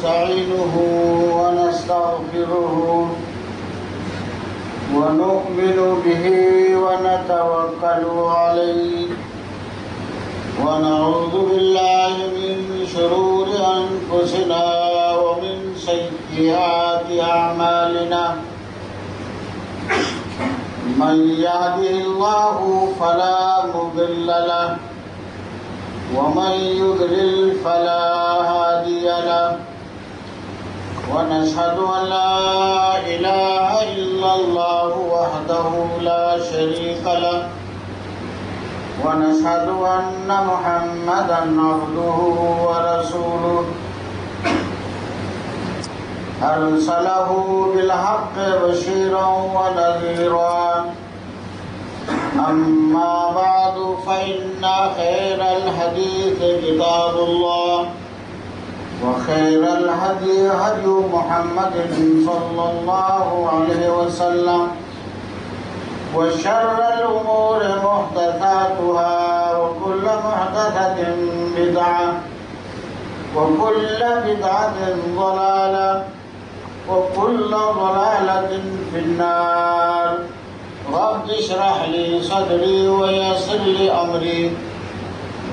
ونستعينه ونستغفره ونؤمن به ونتوكل عليه ونعوذ بالله من شرور أنفسنا ومن سيئات أعمالنا من يهده الله فلا مضل له ومن يضلل فلا هادي له ونشهد أن لا إله إلا الله وحده لا شريك له ونشهد أن محمدا عبده ورسوله أرسله بالحق بشيرا ونذيرا أما بعد فإن خير الحديث كتاب الله وخير الهدي هدي محمد صلى الله عليه وسلم وشر الأمور محدثاتها وكل محدثة بدعة وكل بدعة ضلالة وكل ضلالة في النار رب اشرح لي صدري ويسر لي أمري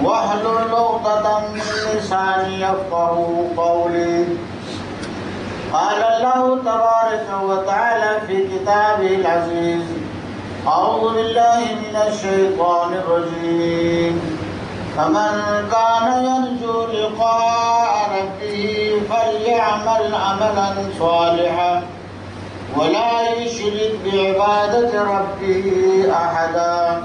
واحلل عقدة من لساني يفقهوا قولي قال الله تبارك وتعالى في كتابه العزيز أعوذ بالله من الشيطان الرجيم فمن كان يرجو لقاء ربه فليعمل عملا صالحا ولا يشرك بعبادة ربه أحدا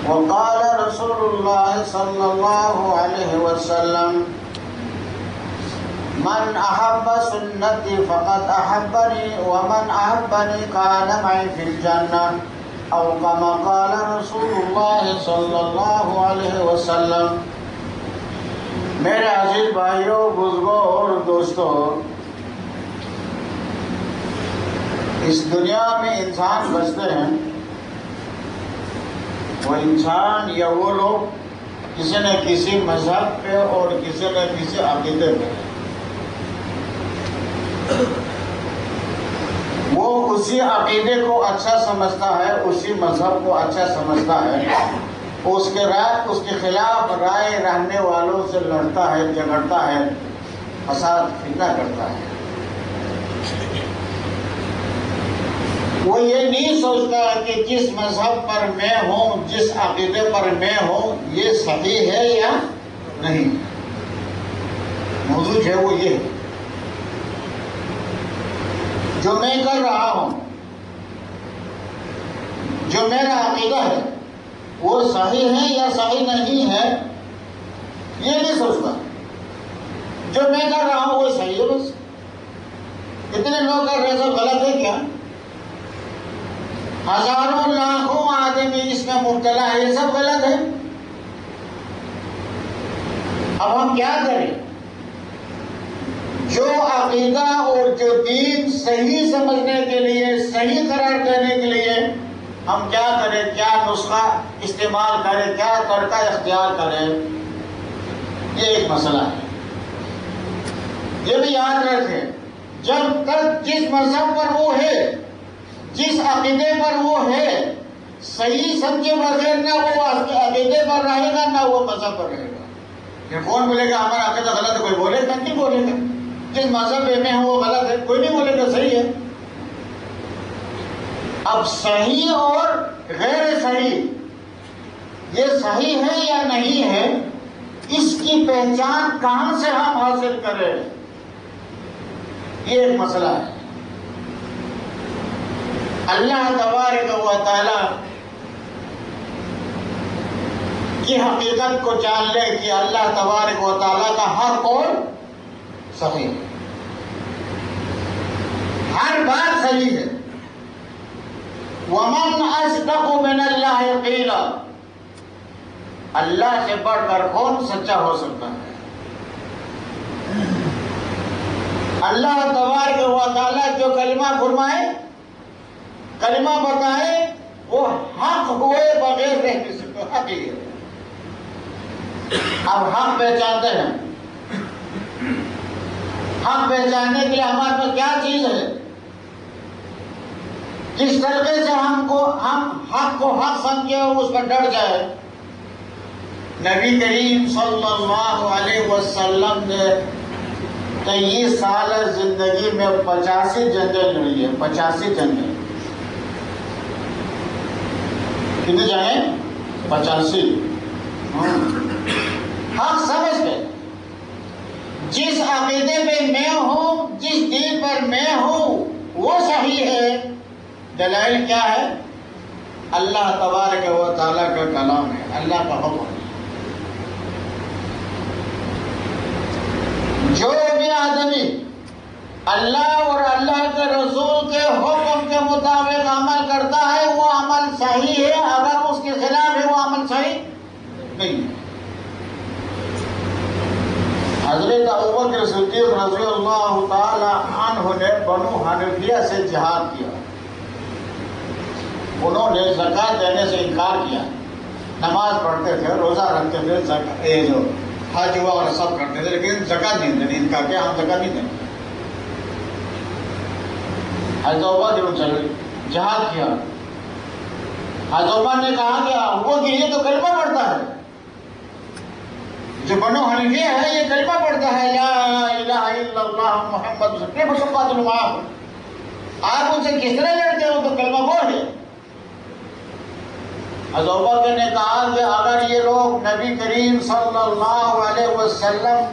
وقال رسول الله صلى الله عليه وسلم من أحب سنتي فقد أحبني ومن أحبني كان معي في الجنة أو كما قال رسول الله صلى الله عليه وسلم. میرے عزیز بھائیوں، بزرگوں اور دوستوں، اس دنیا میں انسان بستے ہیں، وہ انسان یا وہ لوگ کسی نہ کسی مذہب پہ اور کسی نہ کسی عقیدے پہ، وہ اسی عقیدے کو اچھا سمجھتا ہے، اسی مذہب کو اچھا سمجھتا ہے، اس کے خلاف رائے رہنے والوں سے لڑتا ہے، جھگڑتا ہے، فساد فتنہ کرتا ہے. وہ یہ نہیں سوچتا کہ جس مذہب پر میں ہوں، جس عقیدے پر میں ہوں، یہ صحیح ہے یا نہیں. موضوع ہے وہ یہ ہے جو میں کر رہا ہوں، جو میرا عقیدہ ہے، وہ صحیح ہے یا صحیح نہیں ہے، یہ نہیں سوچتا. جو میں کر رہا ہوں وہ صحیح ہے بس. اتنے لوگ کر رہے سب غلط ہے کیا؟ ہزاروں لاکھوں آدمی اس میں مبتلا ہے، یہ سب غلط ہے. اب ہم کیا کریں؟ جو عقیدہ اور جو دین صحیح سمجھنے کے لیے، صحیح قرار دینے کے لیے ہم کیا کریں؟ کیا نسخہ استعمال کریں؟ کیا طریقہ اختیار کریں؟ یہ ایک مسئلہ ہے. یہ بھی یاد رکھیں، جب تک جس مذہب پر وہ ہے، جس عقیدے پر وہ ہے، صحیح سمجھے بغیر نہ وہ عقیدے پر رہے گا نہ وہ مذہب پر رہے گا. کہ کون بولے گا ہمارا عقیدہ غلط ہے؟ کوئی بولے گا؟ نہیں بولے گا. جس مذہب میں ہوں وہ غلط ہے، کوئی نہیں بولے گا صحیح ہے. اب صحیح اور غیر صحیح، یہ صحیح ہے یا نہیں ہے، اس کی پہچان کہاں سے ہم حاصل کریں؟ یہ ایک مسئلہ ہے. اللہ تبارک و تعالی کی حقیقت کو جان لے کہ اللہ تبارک و تعالی کا حق اور صحیح، ہر بات صحیح ہے. وَمَنْ أَصْدَقُ مِنَ اللَّهِ قِيلًا، اللہ سے بڑھ کر کون سچا ہو سکتا ہے؟ اللہ تبارک و تعالی جو کلمہ فرمائے، کلمہ بتائے، وہ حق ہوئے بغیر رہ نہیں سکتے. حق ہی ہے. اب حق پہچانتے ہیں، حق پہچاننے کے لیے ہمارے پاس کیا چیز ہے؟ کس طریقے سے ہم حق کو حق سمجھے اور اس پر ڈر جائے؟ نبی کریم صلی اللہ علیہ وسلم نے 23 سال زندگی میں 85 جنگیں لڑی ہے. 85 جنگیں. کتنی جنگیں؟ 85. حق سمجھ گئے. جس عقیدے پہ میں ہوں، جس دین پر میں ہوں، وہ صحیح ہے. دلائل کیا ہے؟ اللہ تبارک و تعالیٰ کا کلام ہے، اللہ کا حکم ہے. جو بھی آدمی اللہ اور اللہ کے رسول کے حکم کے مطابق عمل کرتا ہے وہ عمل صحیح ہے. اگر اس کے خلاف ہے وہ عمل صحیح نہیں ہے. حضرت ابوبکر صدیق رضی اللہ تعالی عنہ نے بنو حنفیہ سے جہاد کیا. انہوں نے زکوٰۃ دینے سے انکار کیا. نماز پڑھتے تھے، روزہ رکھتے تھے، جو حج ہوا اور سب کرتے تھے، لیکن زکوٰۃ نہیں دینی. ان کا کیا ہم زکوٰۃ نہیں دیں. حضرت عمر نے جہاد کیا. حضرت عمر نے کہا کہ وہ کہ یہ تو کلمہ پڑھتا ہے، جو بنو حنیفیہ ہے یہ کلمہ پڑھتا ہے، لا الہ الا اللہ محمد رسول اللہ. آپ ان سے کس طرح لڑتے ہو؟ تو کلمہ وہ ہے. حضرت عمر نے کہا کہ اگر یہ لوگ نبی کریم صلی اللہ علیہ وسلم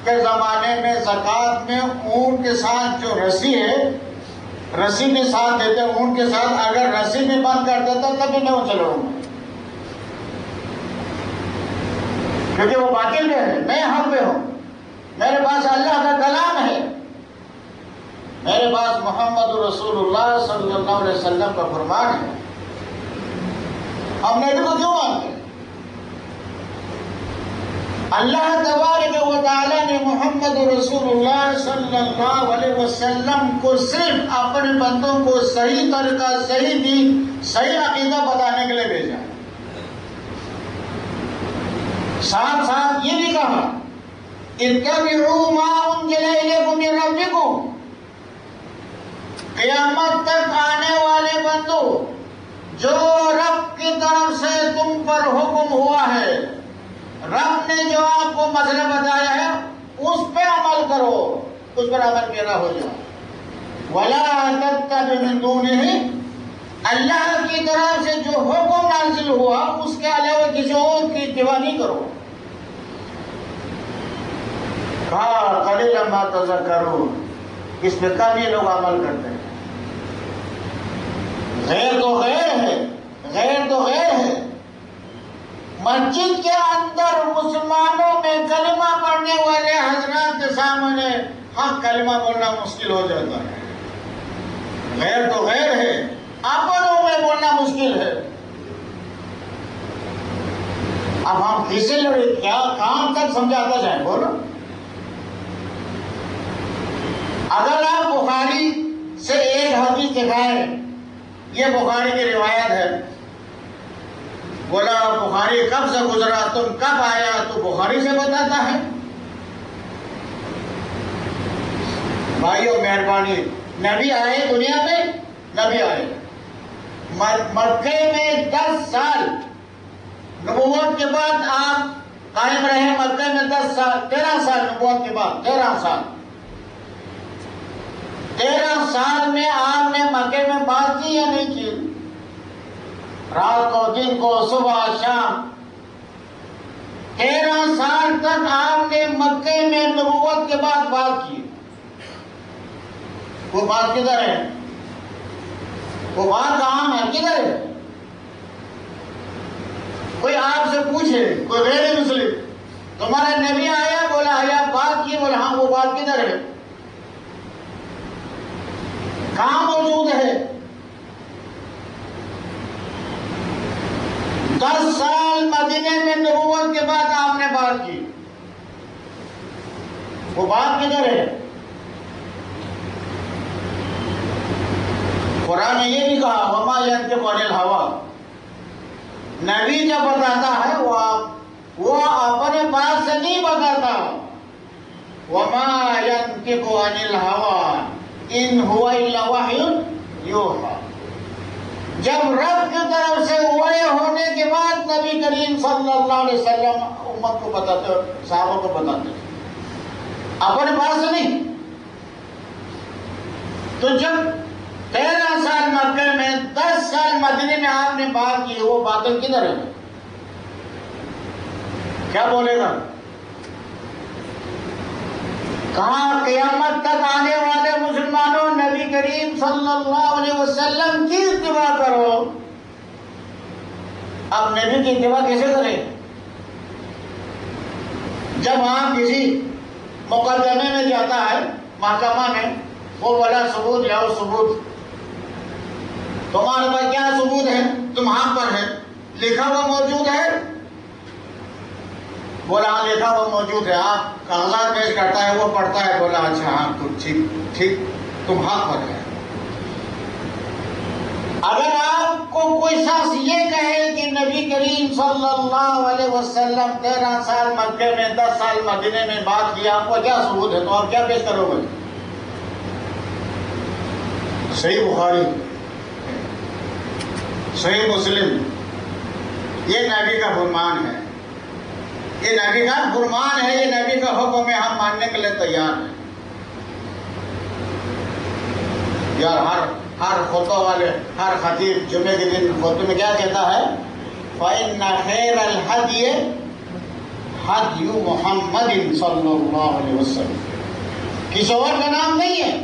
کے زمانے میں زکوٰۃ میں اونٹ کے ساتھ جو رسی ہے، رسی بھی ساتھ دیتے اونٹ کے ساتھ، اگر رسی بھی بند کر دیتا تبھی میں ان سے لڑوں گا، کیونکہ وہ باطل پہ ہے، میں حق پہ ہوں. میرے پاس اللہ کا کلام ہے، میرے پاس محمد رسول اللہ صلی اللہ علیہ وسلم کا فرمان ہے. ہم نبی کو کیوں مانتے ہیں؟ اللہ تبارک و تعالیٰ نے محمد رسول اللہ صلی اللہ علیہ وسلم کو صرف اپنے بندوں کو صحیح طریقہ، صحیح دین، صحیح عقیدہ بتانے کے لیے بھیجا. ساتھ ساتھ یہ بھی کہا اتبعوا ما انزل الیکم من ربکم. قیامت تک آنے والے بندوں، جو رب کی طرف سے تم پر حکم ہوا ہے، رب نے جو آپ کو مسئلہ بتایا ہے اس پہ عمل کرو، اس پر عمل پیرا ہو جاؤ. وَلَا تَتَّبِعْ مِن دُونِهِ. اللہ کی طرف سے جو حکم نازل ہوا اس کے علاوہ کسی اور کی اتباع نہیں کرو. کہا قَلِيلًا مَا تَذَكَّرُونَ. اس پہ کم یہ لوگ عمل کرتے ہیں. غیر تو غیر ہے، غیر تو غیر ہے. مسجد کے اندر مسلمانوں میں کلمہ پڑھنے والے حضرات کے سامنے حق کلمہ بولنا مشکل ہو جاتا ہے. غیر تو غیر ہے، اپنوں میں بولنا مشکل ہے. اب ہم کسے لڑے؟ کیا کام تک سمجھاتا جائیں؟ بولو. اگر آپ بخاری سے ایک حدیث دکھائیں، یہ بخاری کی روایت ہے، بولا بخاری کب سے گزرا، تم کب آیا، تو بخاری سے بتاتا ہے. بھائیو مہربانی، نبی آئے دنیا میں، نبی آئے مکے میں 10 سال نبوت کے بعد آپ قائم رہے. مکے میں 10 سال، 13 سال نبوت کے بعد، 13 سال. 13 سال میں آپ نے مکے میں بات کی یا نہیں کی؟ رات کو، دن کو، صبح شام، 13 سال تک آپ نے مکے میں نبوت کے بعد بات کی. وہ بات کدھر ہے؟ وہ بات کہاں ہے؟ کدھر ہے؟ کوئی آپ سے پوچھے، کوئی غیر مسلم، تمہارا نبی آیا؟ بولا آیا. بات کی؟ بولا ہاں. وہ بات کدھر ہے؟ کہاں موجود ہے؟ 10 سال مدینے میں نبوت کے بعد آپ نے بات کی، وہ بات کدھر ہے؟ قرآن نے یہ بھی کہا وما ينطق عن الهوى. نبی جب بتاتا ہے وہ اپنے پاس سے نہیں بتاتا، وما ينطق عن الهوى ان هو الا وحی یوحی. جب رب کی طرف سے وحی ہونے کے بعد نبی کریم صلی اللہ علیہ وسلم امت کو بتاتے، صحابہ کو بتاتے، اپنے پاس سے نہیں. تو جب 13 سال مکے میں 10 سال مدینے میں آپ نے بات کی، وہ باتیں کدھر ہیں؟ کیا بولے گا؟ کہاں قیامت تک آنے والے مسلمانوں نبی کریم صلی اللہ علیہ وسلم کی اتباع کرو. اب نبی کی اتباع کیسے کریں؟ جب آپ کسی مقدمے میں جاتا ہے محکمہ میں، وہ بولا ثبوت لاؤ، ثبوت. تمہارے پاس کیا ثبوت ہے؟ تم حق پر ہے، لکھا ہوا موجود ہے؟ بولا ہاں لکھا ہوا موجود ہے. آپ کاغذات پیش کرتا ہے، وہ پڑھتا ہے، بولا اچھا ہاں ٹھیک تم حق پر ہے. اگر آپ کو کوئی شخص یہ کہے کہ نبی کریم صلی اللہ علیہ وسلم 13 سال مکے میں 10 سال مدینے میں بات کیا، آپ کو کیا ثبوت ہے؟ تو آپ کیا پیش کرو گے؟ صحیح بخاری، صحیح مسلم، یہ نبی کا فرمان ہے، یہ نبی کا فرمان ہے، یہ نبی کا حکم ہے، ہم ماننے کے لیے تیار ہیں. یار ہر خطبہ والے، ہر خطیب جمعے کے دن خطبے میں کیا کہتا ہے؟ فَإِنَّ خَيْرَ الْحَدْيِ حَدْيُ مُحَمَّدٍ صلی اللہ علیہ وسلم. کسی اور کا نام نہیں ہے،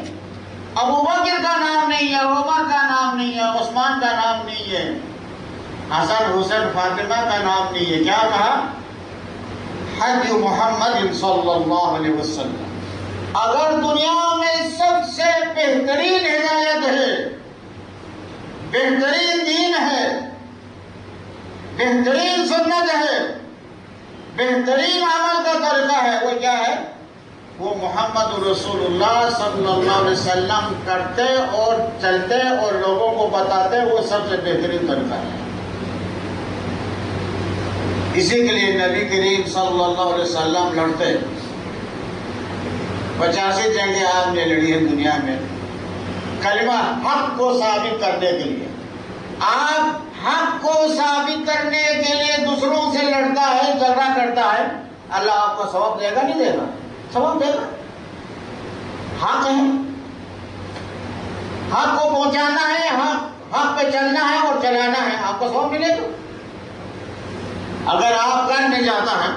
ابو بکر کا نام نہیں ہے، عمر کا نام نہیں ہے، عثمان کا نام نہیں ہے، حسن حسین فاطمہ کا نام نہیں ہے. کیا کہا؟ حدی محمد صلی اللہ علیہ وسلم. اگر دنیا میں سب سے بہترین ہدایت ہے، بہترین دین ہے، بہترین سنت ہے، بہترین عمل کا طریقہ ہے، وہ کیا ہے؟ وہ محمد رسول اللہ صلی اللہ علیہ وسلم کرتے اور چلتے اور لوگوں کو بتاتے، وہ سب سے بہترین طریقہ ہے. اسی کے لیے نبی کریم صلی اللہ علیہ وسلم لڑتے. 85 جنگیں آپ نے لڑی ہیں دنیا میں کلمہ حق کو ثابت کرنے کے لیے. آپ حق کو ثابت کرنے کے لیے دوسروں سے لڑتا ہے، جھگڑا کرتا ہے، اللہ آپ کو ثواب دے گا نہیں دے گا؟ ثواب دے گا. حق ہے، حق کو پہنچانا ہے، حق پہ چلنا ہے اور چلانا ہے، آپ کو ثواب ملے گا. اگر آپ کرنے جاتا ہے،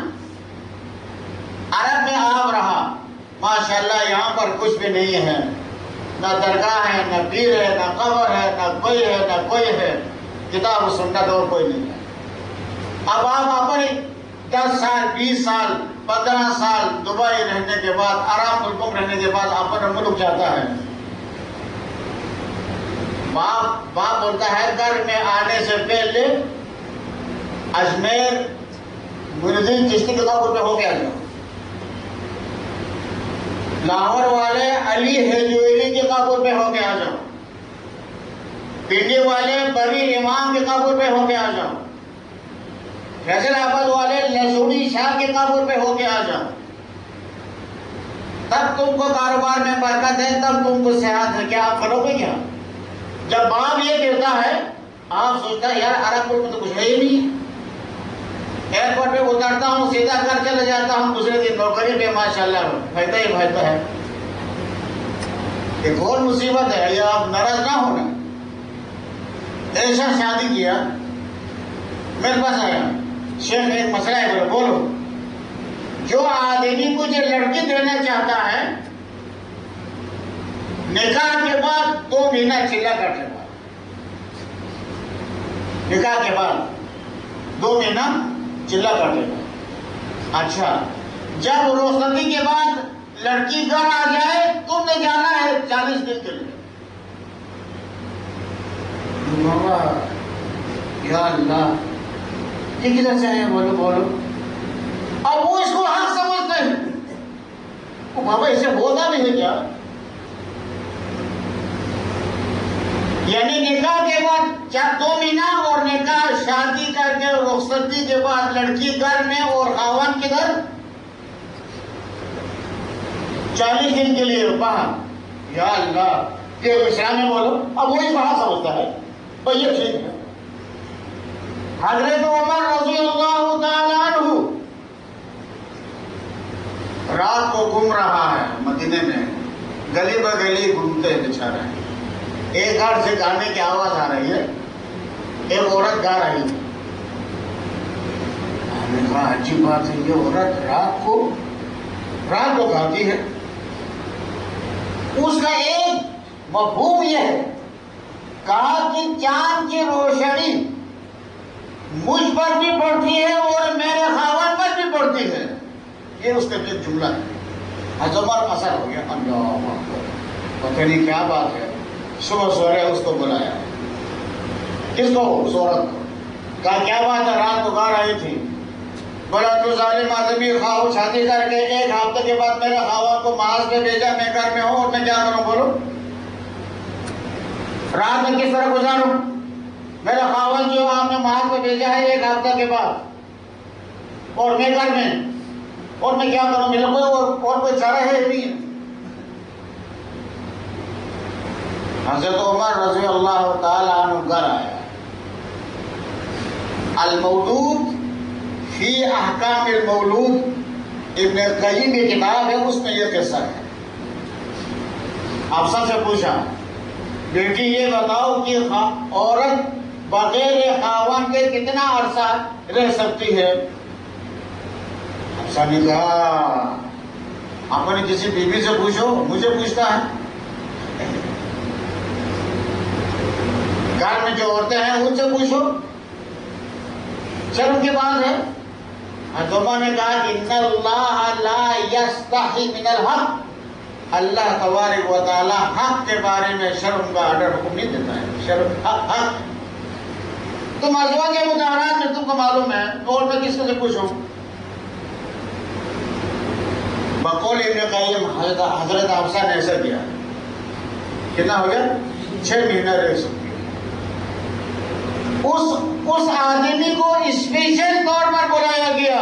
عرب میں آپ رہا، ماشاءاللہ یہاں پر کچھ بھی نہیں ہے، نہ درگاہ ہے، نہ پیر ہے، نہ قبر ہے، نہ کوئی ہے، نہ کوئی ہے، کتاب و سنت اور کوئی نہیں ہے. اب آپ اپنے 10 سال 20 سال 15 سال دبئی رہنے کے بعد، عرب ملکوں میں رہنے کے بعد اپنا ملک جاتا ہے. باپ بولتا ہے گھر میں آنے سے پہلے اجمیر محی الدین چشتی کے قبر پہ ہو کے آ جاؤ، لاہور والے علی حجویری کے قبر پہ ہو کے آ جاؤ، پنڈی والے بری امام کے قبر پہ ہو کے آ جاؤ، فیصل آباد والے لسوڑی شاہ کے قبر پہ ہو کے آ جاؤ. تب تم کو کاروبار میں برکت ہے، تب تم کو صحت ہے. کیا آپ کرو گے؟ کیا جب باپ یہ کہتا ہے، آپ سوچتا ہے یار عرب ملک میں تو کچھ ہے ہی نہیں. ایئرپورٹ پہ اترتا ہوں، سیدھا گھر چلے جاتا ہوں، دوسرے دن نوکری پہ ماشاءاللہ فائدہ ہی فائدہ ہے. ایک اور مصیبت ہے، یہ آپ ناراض نہ ہونا. ایسا شادی کیا، میرے پاس آیا شیخ ایک مسئلہ ہے، بولو. جو آدمی کو جو لڑکی دینا چاہتا ہے، نکاح کے بعد 2 مہینہ چلا کر لیتا، نکاح کے بعد 2 مہینہ چلا کر لیتا. اچھا جب رخصتی کے بعد لڑکی گھر آ جائے، تم نے جانا ہے 40 دن کے لیے. یا اللہ یہ کدھر سے آئے؟ بولو. اب وہ اس کو حق سمجھتے ہیں. وہ بابا اسے ہوتا بھی ہے کیا؟ یعنی نکاح کے بعد 2 مہینہ اور نکاح شادی کر کے رخصتی کے بعد لڑکی گھر میں اور خاوند کدھر؟ 40 دن کے لیے باہر. یا اللہ، یہ اسلام میں بولو. اب وہی کہاں سمجھتا ہے بھائی یہ ٹھیک ہے. حضرت عمر رضی اللہ تعالیٰ عنہ رات کو گھوم رہا ہے مدینے میں، گلی بگلی گھومتے بیچارے. ایک گھر سے گانے کی آواز آ رہی ہے، ایک عورت گا رہی ہے. میں نے کہا عجیب بات ہے، یہ عورت رات کو گاتی ہے. اس کا ایک مفہوم یہ ہے، کہا کہ چاند کی روشنی مجھ پر بھی پڑتی ہے اور میرے خاوند پر بھی پڑتی ہے. یہ اس کا ایک جملہ ہے. عمر اثر ہو گیا. اللہ اکبر، پتہ نہیں کیا بات ہے. صبح سویرے اس کو بلایا. کس کو؟ اس عورت کو. کہا کیا بات ہے، رات کو گا رہی تھی. بولا تو ظالم آدمی، خواہ شادی کر کے 1 ہفتے کے بعد میرے خاوند کو محاذ پہ بھیجا، میں گھر میں ہوں اور میں کیا کروں؟ بولو رات میں کس طرح گزاروں؟ میرا خاوند جو آپ نے محاذ پہ بھیجا ہے 1 ہفتے کے بعد، اور میں گھر میں، اور میں کیا کروں؟ میرے اور کوئی چارہ ہے نہیں. حضرت عمر رضی اللہ تعالی عنہ گھر آیا. المولود فی احکام المولود ابن قیم کی کتاب ہے، اس میں یہ قصہ ہے. افسر سے پوچھا، بیٹی یہ بتاؤ کہ عورت بغیر خاوند کے کتنا عرصہ رہ سکتی ہے؟ افسر نے کہا اپنی کسی بیوی سے پوچھو، مجھے پوچھتا ہے. گھر میں جو عورتیں ہیں ان سے پوچھو، شرم کی بات ہے. حضرت نے کہا کہ ان اللہ لا یستحی من الحق، اللہ تبارک و تعالی حق کے بارے میں شرم کا آرڈر حکم نہیں دیتا ہے. شرم حق. تم ازواج مطہرات میں تم کو معلوم ہے، اور میں کس سے پوچھوں؟ بقول ابن قیم حضرت حفصہ نے ایسا کیا. کتنا ہو گیا؟ 6 مہینہ رہ سکتی. اس آدمی کو اسپیشل طور پر بلایا گیا.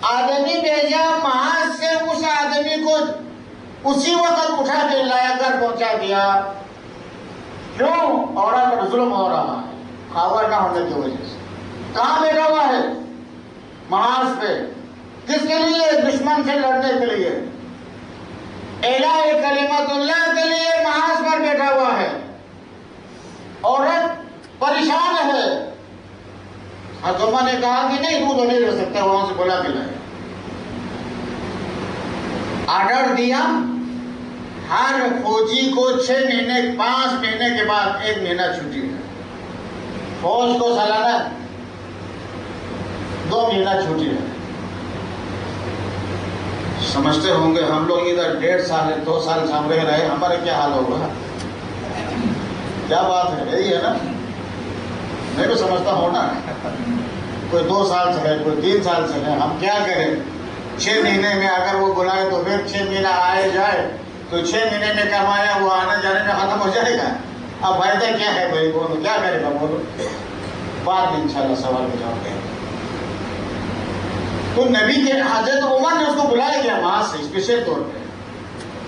آدمی بھیجا محاذ سے، اس آدمی کو اسی وقت اٹھا کے لایا کر پہنچا دیا. کیوں؟ عورت پر ظلم ہو رہا ہے خاوند نہ ہونے کی وجہ سے. کہاں بیٹھا ہوا ہے؟ محاذ پہ. کس کے لیے؟ دشمن سے لڑنے کے لیے، اعلاء کلمت اللہ کے لیے محاذ پر بیٹھا ہوا ہے. عورت پریشان ہے. حضرت نے کہا کہ نہیں، تو نہیں رہ سکتا، وہاں سے بلا کے لائے. آرڈر دیا ہر فوجی کو 6 مہینے 5 مہینے کے بعد 1 مہینہ چھٹی ہے. فوج کو سالانہ 2 مہینہ چھٹی ہے. سمجھتے ہوں گے ہم لوگ ادھر 1.5 سال 2 سال ہم رہ رہے، ہمارے کیا حال ہوگا؟ کیا بات ہے؟ یہی ہے نا. میں بھی سمجھتا ہوں نا، کوئی 2 سال سے ہے، کوئی 3 سال سے ہے. ہم کیا کریں؟ 6 مہینے میں اگر وہ بلائے تو پھر 6 مہینہ آئے جائے تو 6 مہینے میں کمایا وہ آنے جانے میں ختم ہو جائے گا. اب فائدہ کیا ہے بھائی؟ بولو کیا کرے گا؟ بولو بعد میں انشاءاللہ سوال کا جواب دیں. تو نبی کے حضرت عمر نے اس کو بلایا گیا وہاں سے اسپیشل طور پہ.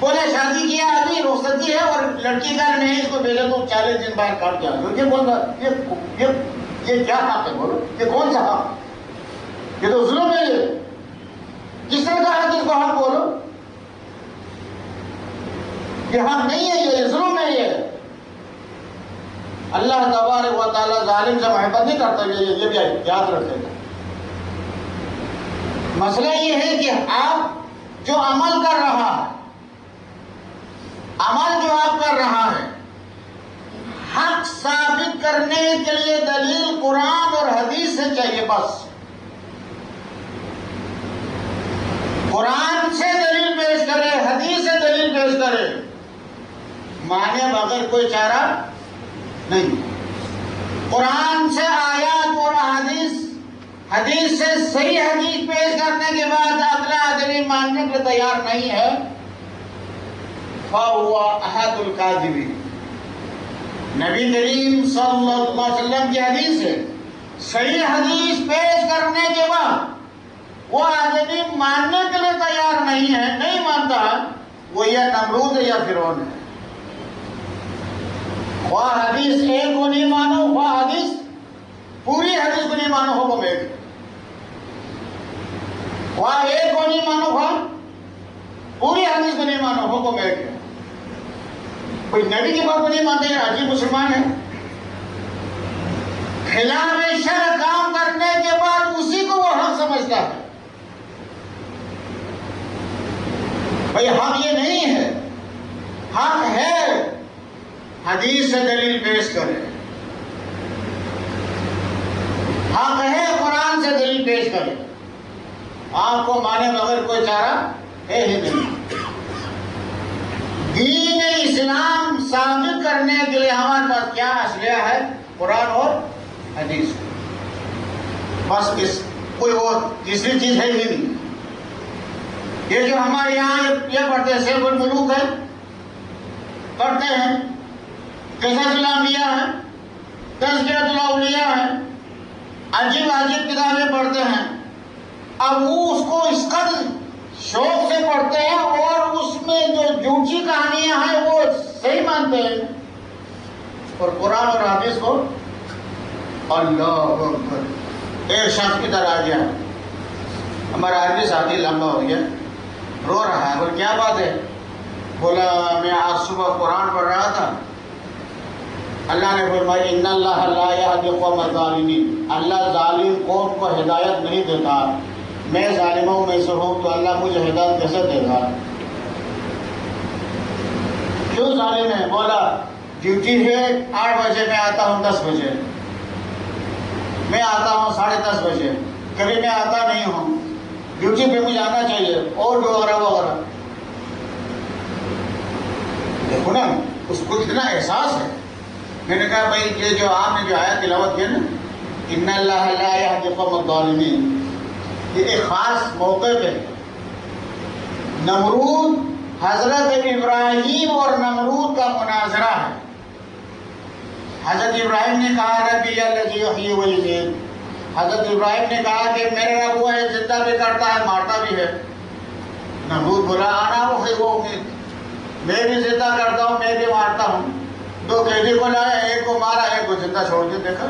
بولے شادی کیا ابھی رخصتی ہے اور لڑکی گھر میں ہے، اس کو بھیجے تو 40 دن باہر کاٹ دیا. یہ بول رہا یہ کیا حق ہے؟ بولو یہ کون سا حق؟ یہ تو ظلم ہے. یہ کس نے کہا کہ اس کو حق بولو؟ یہ حق نہیں ہے، یہ ظلم ہے. یہ اللہ تبارک و تعالیٰ ظالم سے محبت نہیں کرتا. یہ بھی یاد رکھے گا. مسئلہ یہ ہے کہ آپ جو عمل کر رہا ہے، عمل جو آپ کر رہا ہے، حق ثابت کرنے کے لیے دلیل قرآن اور حدیث سے چاہیے. بس قرآن سے دلیل پیش کرے، حدیث سے دلیل پیش کرے، مانے بغیر کوئی چارہ نہیں. قرآن سے آیات اور حدیث سے صحیح حدیث پیش کرنے کے بعد اگلا آدمی ماننے کے تیار نہیں ہے، فَهُوَ أَحَدُ الْكَاذِبِينَ. نبی کریم صلی اللہ علیہ وسلم کی حدیث ہے. صحیح حدیث پیش کرنے کے بعد وہ آدمی ماننے کے لیے تیار نہیں ہے، نہیں مانتا، وہ یا نمرود ہے یا فرعون ہے۔ خواہ حدیث ایک کو نہیں مانو، خواہ حدیث پوری حدیث کو نہیں مانو، حکم ایک ہے۔ خواہ ایک کو نہیں مانو، خواہ پوری حدیث کو نہیں مانو، حکم ایک ہے۔ کوئی نبی کی بات کو نہیں مانتے ہیں، عجیب مسلمان ہے۔ خلاف شرع کام کرنے کے بعد اسی کو وہ حق سمجھتا ہے۔ بھئی حق یہ نہیں ہے، حق ہے، حدیث سے دلیل پیش کرے، حق ہے، قرآن سے دلیل پیش کرے، آپ کو مانے بغیر کوئی چارہ ہے ہی نہیں۔ دین اسلام ثابت کرنے کے لیے ہمارے پاس کیا اسلحہ ہے؟ قرآن اور حدیث۔ بس اس کوئی اور تیسری چیز ہے ہی نہیں۔ یہ جو ہمارے یہاں یہ پڑھتے ہیں سیف الملوک ہے، پڑھتے ہیں، قصص الانبیاء ہے، تذکرۃ الاولیاء ہے، عجیب عجیب کتابیں پڑھتے ہیں۔ اب وہ اس کو اس قدر شوق سے پڑھتے ہیں اور اس میں جو جھوٹی کہانیاں ہیں وہ صحیح مانتے ہیں، اور قرآن اور حدیث کو اللہ اکبر۔ ایک شخص کی طرح آ گیا، ہمارا عربی ساتھی لمبا ہو گیا، رو رہا ہے، بول کیا بات ہے؟ بولا میں آج صبح قرآن پڑھ رہا تھا، اللہ نے فرمایا ان اللہ لا یہدی القوم الظالمین، اللہ ظالم قوم کو ہدایت نہیں دیتا، میں ظالموں میں سے ہوں تو اللہ مجھے ہدایت کیسے دے گا؟ کیوں ظالم ہے؟ بولا ڈیوٹی ہے 8 بجے، میں آتا ہوں 10 بجے، میں آتا ہوں 10:30 بجے، کبھی میں آتا نہیں ہوں، ڈیوٹی پہ مجھے آنا چاہیے، اور وغیرہ وغیرہ۔ دیکھو نا اس کو کتنا احساس ہے۔ میں نے کہا بھائی یہ جو آپ نے جو آیت تلاوت کی نا، ان اللہ لا یہدی القوم الظالمین، یہ ایک خاص موقع پہ نمرود، حضرت ابراہیم اور نمرود کا مناظرہ ہے۔ حضرت ابراہیم نے کہا ربی الذی یحیی و یمیت، حضرت ابراہیم نے کہا کہ میرے رب وہ ہے زندہ بھی کرتا ہے مارتا بھی ہے۔ نمرود بولا انا احیی و امیت، میں بھی زندہ کرتا ہوں میں بھی مارتا ہوں۔ 2 قیدی کو لایا، ایک کو مارا ایک کو زندہ چھوڑ کے، دیکھا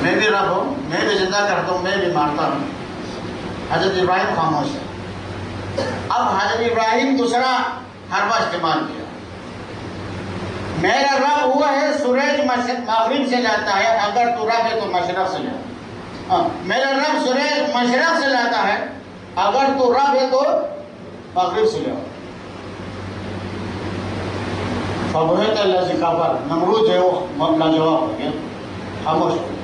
میں بھی رب ہوں، میں بھی زندہ کرتا ہوں میں بھی مارتا ہوں۔ حضرت ابراہیم خاموش ہے۔ اب حضرت ابراہیم دوسرا حربہ استعمال کیا، میرا رب ہوا ہے سورج مغرب سے لاتا ہے، اگر تو رب ہے تو مشرق سے لا، میرا رب سورج مشرق سے لاتا ہے، اگر تو رب ہے تو مغرب سے لا۔ فبہت الذی کفر، نمرود جو ہے وہ لاجواب ہو گیا، خاموش ہو گیا۔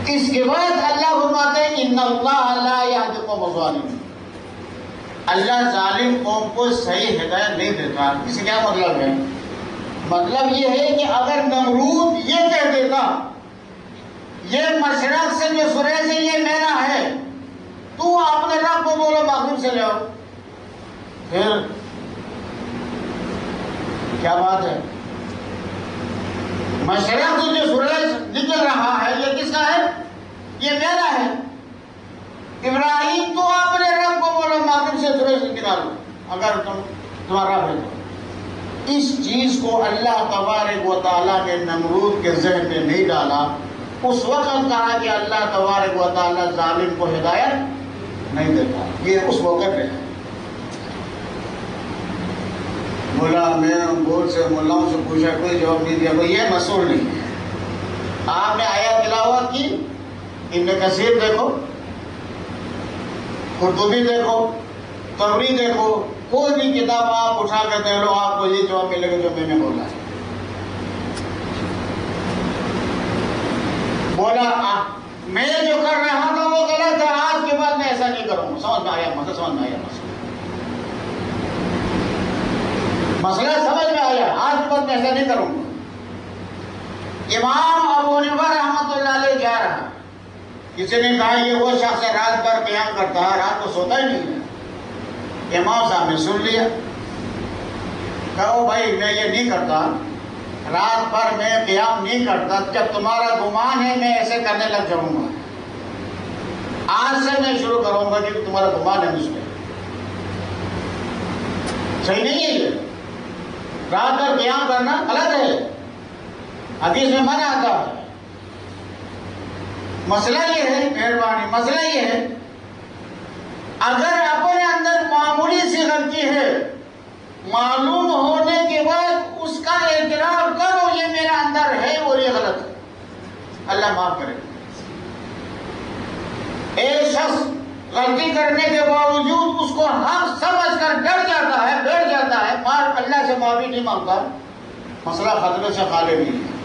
اس کے بعد اللہ فرماتے ہیں ان اللہ لا یہدی القوم الظالمین، اللہ ظالم قوم کو صحیح ہدایت نہیں دیتا۔ اس کا کیا مطلب ہے؟ مطلب یہ ہے کہ اگر نمرود یہ کہہ دیتا یہ مشرق سے جو سورج ہے یہ میرا ہے، تو اپنے رب کو بولو مغرب سے لے آؤ، پھر کیا بات ہے؟ مشرق سے جو سورج نکل رہا ہے یہ کس کا ہے؟ یہ میرا ہے۔ ابراہیم تو اپنے رب کو بولو مغرب سے سورج نکالو، اگر تمہارا رب ہے تو۔ اس چیز کو اللہ تبارک و تعالیٰ نے نمرود کے ذہن میں نہیں ڈالا۔ اس وقت کہا کہ اللہ تبارک و تعالیٰ ظالم کو ہدایت نہیں دیتا، یہ اس موقع پہ ہے۔ مولا میں بہت سے مولاؤں سے پوچھا، کوئی جواب نہیں دیا، کوئی یہ مسئول نہیں ہے۔ آپ نے آیت تلاوت کی، ابن کثیر دیکھو، قرطبی دیکھو، طبری دیکھو، کوئی بھی کتاب آپ اٹھا کر دے لو، آپ کو یہ جواب ملے گا جو میں نے بولا ہے۔ بولا میں جو کر رہا تھا وہ غلط ہے، آج کے بعد میں ایسا نہیں کروں گا۔ سمجھ میں آیا مسئلہ؟ سمجھ میں آیا مسئلہ سمجھ میں آیا، آج کے بعد میں ایسا نہیں کروں گا۔ امام ابو حنیفہ رحمۃ اللہ علیہ جا رہا، کسی نے کہا یہ وہ شخص ہے رات بھر قیام کرتا ہے، رات کو سوتا ہی نہیں ہے۔ امام صاحب نے سن لیا، کہا بھائی میں یہ نہیں کرتا، رات بھر میں قیام نہیں کرتا، جب تمہارا گمان ہے میں ایسے کرنے لگ جاؤں گا، آج سے میں شروع کروں گا کہ تمہارا گمان ہے مجھ پہ، صحیح نہیں ہے یہ۔ رات بھر قیام کرنا غلط ہے، حدیث میں منع آتا ہے۔ مسئلہ یہ ہے، مہربانی، مسئلہ یہ ہے اگر اپنے اندر معمولی سی غلطی ہے، معلوم ہونے کے بعد اس کا اعتراف کرو یہ میرا اندر ہے اور یہ غلط ہے، اللہ معاف کرے۔ ایک شخص غلطی کرنے کے باوجود اس کو حق سمجھ کر ڈر جاتا ہے، بیٹھ جاتا ہے، اللہ سے معافی نہیں مانگتا، مسئلہ خطرے سے خالی نہیں ہے۔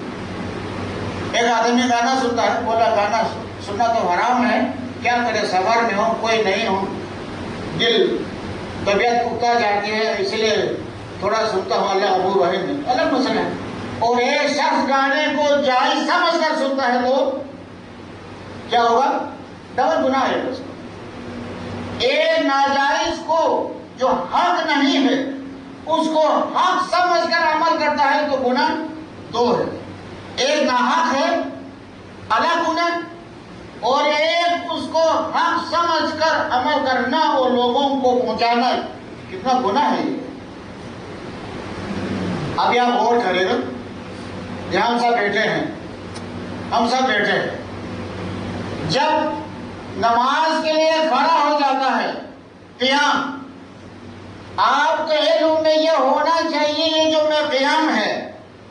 ایک آدمی گانا سنتا ہے، بولا گانا سننا تو حرام ہے، کیا کرے، سفر میں ہوں، کوئی نہیں ہوں، دل طبیعت اکتا جاتی ہے، اس لیے تھوڑا سنتا ہوں، اللہ غفور رحیم ہے، الگ مسئلہ ہے۔ اور ایک شخص گانے کو جائز سمجھ کر سنتا ہے تو کیا ہوگا؟ ڈبل گناہ ہے اس کو۔ ایک ناجائز کو جو حق نہیں ہے اس کو حق سمجھ کر عمل کرتا ہے تو گناہ دو ہے، ایک ناحق ہے الگ گناہ، اور ایک اس کو حق سمجھ کر عمل کرنا اور لوگوں کو پہنچانا، کتنا گناہ ہے یہ۔ ابھی آپ غور کریں گا، یہاں ہم سب بیٹھے ہیں، ہم سب بیٹھے ہیں، جب نماز کے لیے کھڑا ہو جاتا ہے قیام، آپ کے علم میں یہ ہونا چاہیے یہ جو میں قیام ہے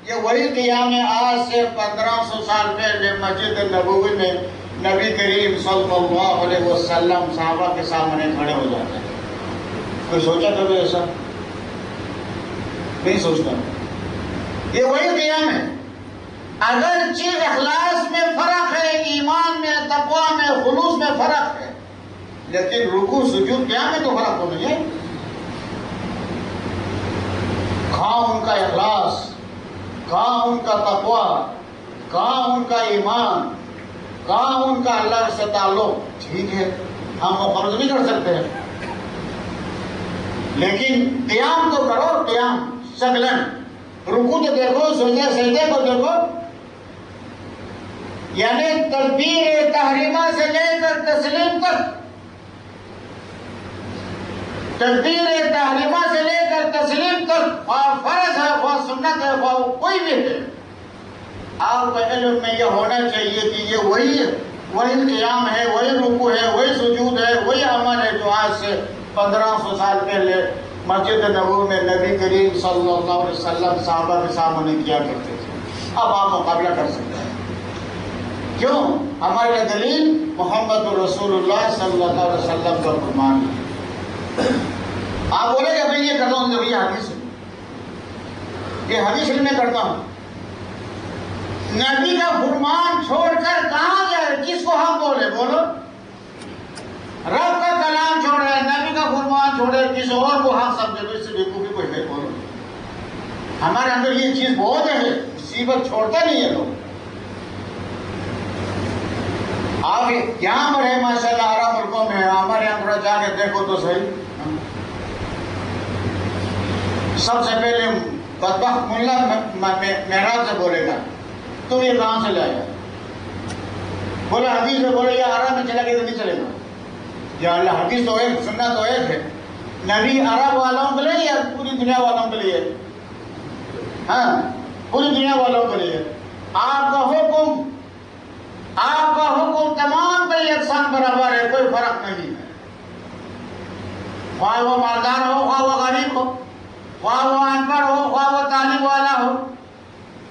یہ وہی قیام ہے آج سے 1500 سال پہلے مسجد نبوی میں نبی کریم صلی اللہ علیہ وسلم صحابہ کے سامنے کھڑے ہو جاتے ہیں۔ کوئی سوچا کبھی ایسا؟ نہیں سوچتا، یہ وہی قیام ہے۔ اگرچہ اخلاص میں فرق ہے، ایمان میں، تقوی میں، خلوص میں فرق ہے، لیکن رکوع سجود قیام میں تو فرق تو نہیں ہے۔ کہاں ان کا اخلاص، کہاں ان کا تقوی، کہاں ان کا ایمان، کہاں ان کا اللہ سے تعلق۔ ٹھیک ہے ہم مقرر نہیں کر سکتے لیکن قیام تو کرو، قیام شکلن، رکوع تو دیکھو، سجدے کو دیکھو، یعنی تکبیر تحریمہ سے لے کر تسلیم تک، تکبیر تحریمہ سے لے کر تسلیم تک، خواہ فرض ہے، خواہ سنت ہے، خواہ کوئی بھی ہے، آپ کے علم میں یہ ہونا چاہیے کہ یہ وہی قیام ہے، وہی رکوع ہے، وہی سجود ہے، وہی عمل ہے جو آج سے 1500 سال پہلے مسجد نبوی میں نبی کریم صلی اللہ علیہ وسلم صحابہ کے سامنے کیا کرتے تھے۔ اب آپ مقابلہ کر سکتے ہیں، کیوں؟ ہمارے دلیل محمد رسول اللہ صلی اللہ علیہ وسلم کا فرمان ہے۔ آپ بولے کہ میں یہ کرتا ہوں، جب یہ حدیث ہے، یہ حدیث میں کرتا ہوں، نبی کا فرمان چھوڑ کر کہاں جائے؟ کس کو ہم بولے؟ بولو، رب کا کلام چھوڑ رہے، نبی کا فرمان چھوڑے، کس اور کو حق سمجھے؟ تو اس سے بیوقوفی کوئی ہے؟ بولو، ہمارے اندر یہ چیز بہت ہے، مصیبت چھوڑتا نہیں ہے لوگ۔ آپ یہاں پر ہے ماشاءاللہ، عرب ملکوں میں، ہمارے یہاں تھوڑا جا کے دیکھو تو صحیح، سب سے پہلے بدبخت ملا محراب سے بولے گا تم یہ کہاں سے لائے گا؟ بولے حدیث میں، بولے یہ عرب میں چلا گیا تو نہیں چلے گا؟ یا اللہ، حدیث تو ایک، سننا تو ایک ہے، نبی عرب والوں کے لیے یا پوری دنیا والوں کے لیے؟ ہاں، پوری دنیا والوں کے لیے۔ آپ کا حکم تمام پہ یکساں برابر ہے، کوئی فرق نہیں ہے، خواہ وہ مالدار ہو، خواہ وہ غریب ہو، خواہ وہ ان پڑھ ہو، خواہ وہ تعلیم والا ہو،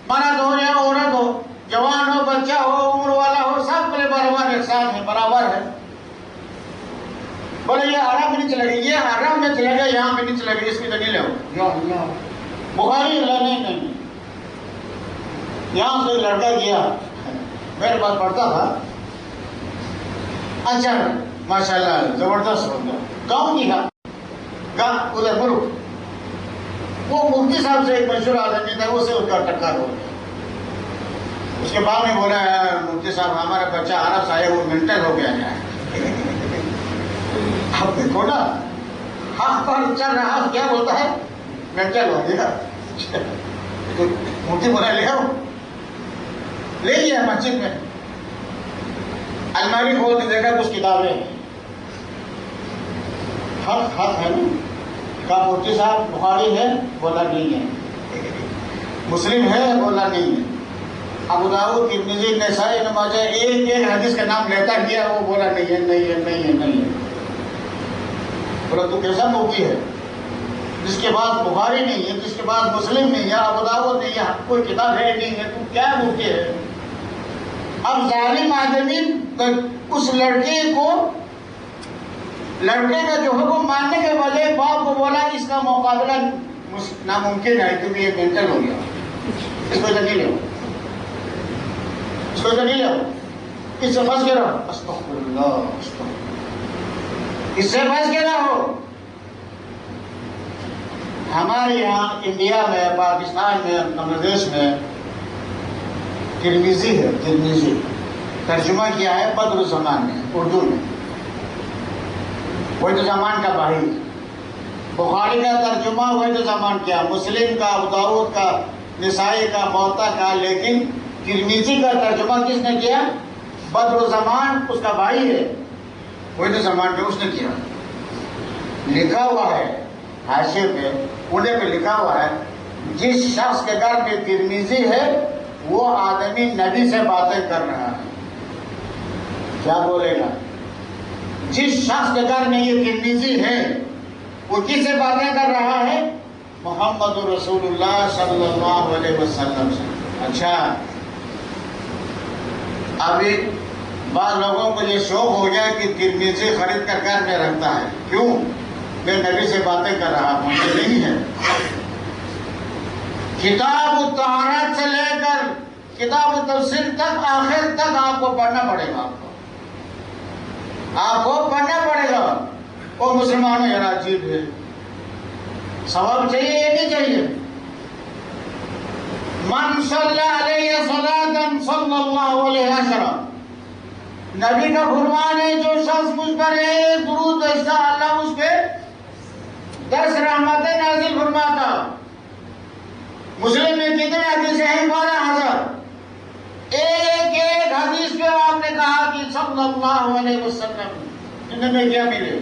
مرد ہو یا عورت ہو، جوان ہو، بچہ ہو، عمر والا ہو، سب کے لیے برابر یکساں ہے، برابر ہے۔ بولے یہ عرب میں نہیں چلے گی، یہ عرب میں چلے گا، یہاں پہ نہیں چلے گی، اس کی دلیل ہے یا اللہ بخاری نہیں، یہاں سے لڑکا گیا، میرے پاس پڑھتا تھا، اچھا ماشاءاللہ زبردست بندہ، گاؤں کی تھا، ادھر ملک، وہ مفتی صاحب سے ایک مشہور آدمی تھا، اس سے اس کا ٹکر ہو گیا۔ اس کے بعد میں بولا مفتی صاحب ہمارا بچہ عرب سے آیا، وہ منٹل ہو گیا ہے۔ اب دیکھو نا، حق پر چل رہا کیا بولتا ہے؟ منٹل ہو گیا۔ تو مفتی بولا لے آؤ، لے گیا مسجد میں، الماری کھول کے دیکھا کچھ کتابیں ہیں، خط ہے نا، کہا مفتی صاحب بخاری ہے؟ بولا نہیں ہے۔ مسلم ہے؟ بولا نہیں ہے۔ ابو داؤد، ترمذی، نسائی، ابن ماجہ ایک ایک حدیث کا نام لیتا گیا، وہ بولا نہیں ہے نہیں ہے نہیں ہے نہیں ہے۔ بولا تو کیسا مفتی ہے جس کے بعد بخاری نہیں ہے، جس کے بعد مسلم نہیں ہے، ابو داؤد نہیں ہے، کوئی کتاب ہے نہیں ہے، تو کیا مفتی ہے؟ اب ظالم آدمی اس لڑکے کا جو حکم ماننے کے بجائے باپ کو بولا اس کا مقابلہ ناممکن ہے کیونکہ یہ مینٹل ہو گیا، اس کو نہیں لو، اس کو نہیں لو، اس سے پھنس کے رہو، استغفر اللہ اس سے پھنس کے رہو۔ ہمارے یہاں انڈیا میں، پاکستان میں، بنگلہ دیش میں ترمذی ہے، ترمذی ترجمہ کیا ہے بدر الزمان میں، اردو میں، وحید الزمان کا بھائی۔ بخاری کا ترجمہ وحید الزمان کیا، مسلم کا، ابو داؤد کا، نسائی کا، موطا کا، لیکن ترمذی کا ترجمہ کس نے کیا؟ بدر الزمان، اس کا بھائی ہے وحید الزمان کا، اس نے کیا۔ لکھا ہوا ہے حاشیے پہ، کونے پہ لکھا ہوا ہے جس شخص کے گھر میں ترمذی ہے وہ آدمی نبی سے باتیں کر رہا ہے۔ کیا بولے گا؟ جس شخص کے گھر میں یہ ترمذی ہے وہ کس سے باتیں کر رہا ہے؟ محمد رسول اللہ صلی اللہ علیہ وسلم سے۔ اچھا، ابھی بعض لوگوں کو یہ شوق ہو گیا کہ ترمذی خرید کر گھر میں رکھتا ہے، کیوں؟ میں نبی سے باتیں کر رہا ہوں، یہ نہیں ہے۔ کتاب الطہارت سے لے کر کتاب التفسیر تک آخر تک آپ کو پڑھنا پڑے گا، آپ کو پڑھنا پڑے گا۔ وہ مسلمانوں یہ عجیب ہے، ثواب چاہیے یہ نہیں چاہیے؟ من صلی علیہ صلاۃ صلی اللہ علیہ وسلم، نبی کا فرمان ہے جو شخص مجھ پر ایک درود بھیجتا اللہ اس پہ 10 رحمتیں نازل فرماتا۔ مسلم میں کتنے حدیثیں ہیں؟ 12,000۔ ایک ایک حدیث پہ آپ نے کہا کہ صلی اللہ علیہ وسلم، ان میں کیا ملے؟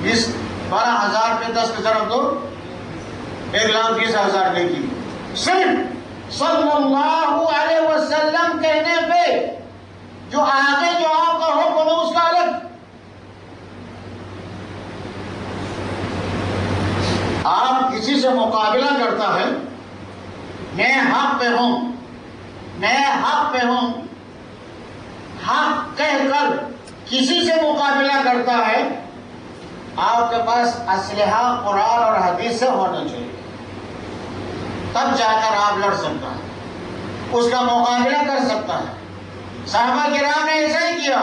12,000 پہ 10 کی طرف دو، 1,20,000 نیکی۔ صرف صلی اللہ علیہ وسلم کہنے پہ جو آگے جو آپ کا حکم ہے اس کا الگ۔ آپ کسی سے مقابلہ کرتا ہے، میں حق پہ ہوں، میں حق پہ ہوں، حق کہہ کر کسی سے مقابلہ کرتا ہے، آپ کے پاس اسلحہ قرآن اور حدیث سے ہونا چاہیے، تب جا کر آپ لڑ سکتا ہے، اس کا مقابلہ کر سکتا ہے۔ صحابہ کرام نے ایسا ہی کیا،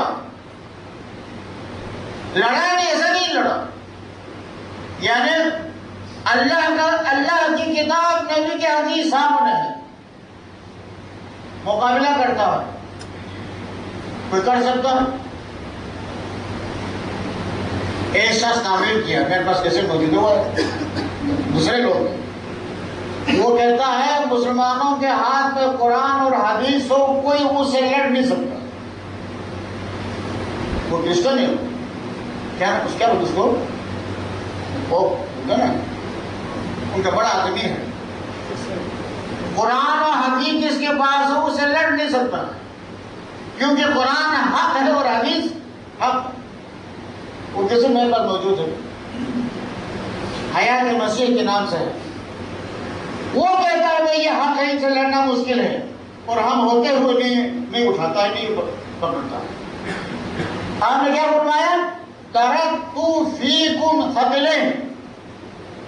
لڑا نہیں، ایسا نہیں لڑا، یعنی اللہ کی کتاب، نبی کے حدیث سامنے ہے، مقابلہ کرتا ہے، کوئی کر سکتا ہے؟ ایک شخص تعمیر کیا، میرے پاس کیسے موجود ہوا ہے، دوسرے لوگ، وہ کہتا ہے مسلمانوں کے ہاتھ میں قرآن اور حدیث ہو، کوئی اس سے لڑ نہیں سکتا۔ وہ کرسچن ہے، کیا بولتے اس کو، وہ نا ان کا بڑا آدمی ہے، قرآن اور حدیث جس کے پاس ہو اسے لڑ نہیں سکتا، کیونکہ قرآن حق ہے اور حدیث حق۔ وہ جیسے میرے پاس موجود ہے، حیات مسیح کے نام سے ہے، وہ کہتا ہے کہ یہ حق ہے، ان سے لڑنا مشکل ہے، اور ہم ہوتے ہوئے نہیں اٹھاتا ہے، نہیں پکڑتا ہے۔ آپ نے کیا فرمایا؟ ترکت فیکم ثقلین،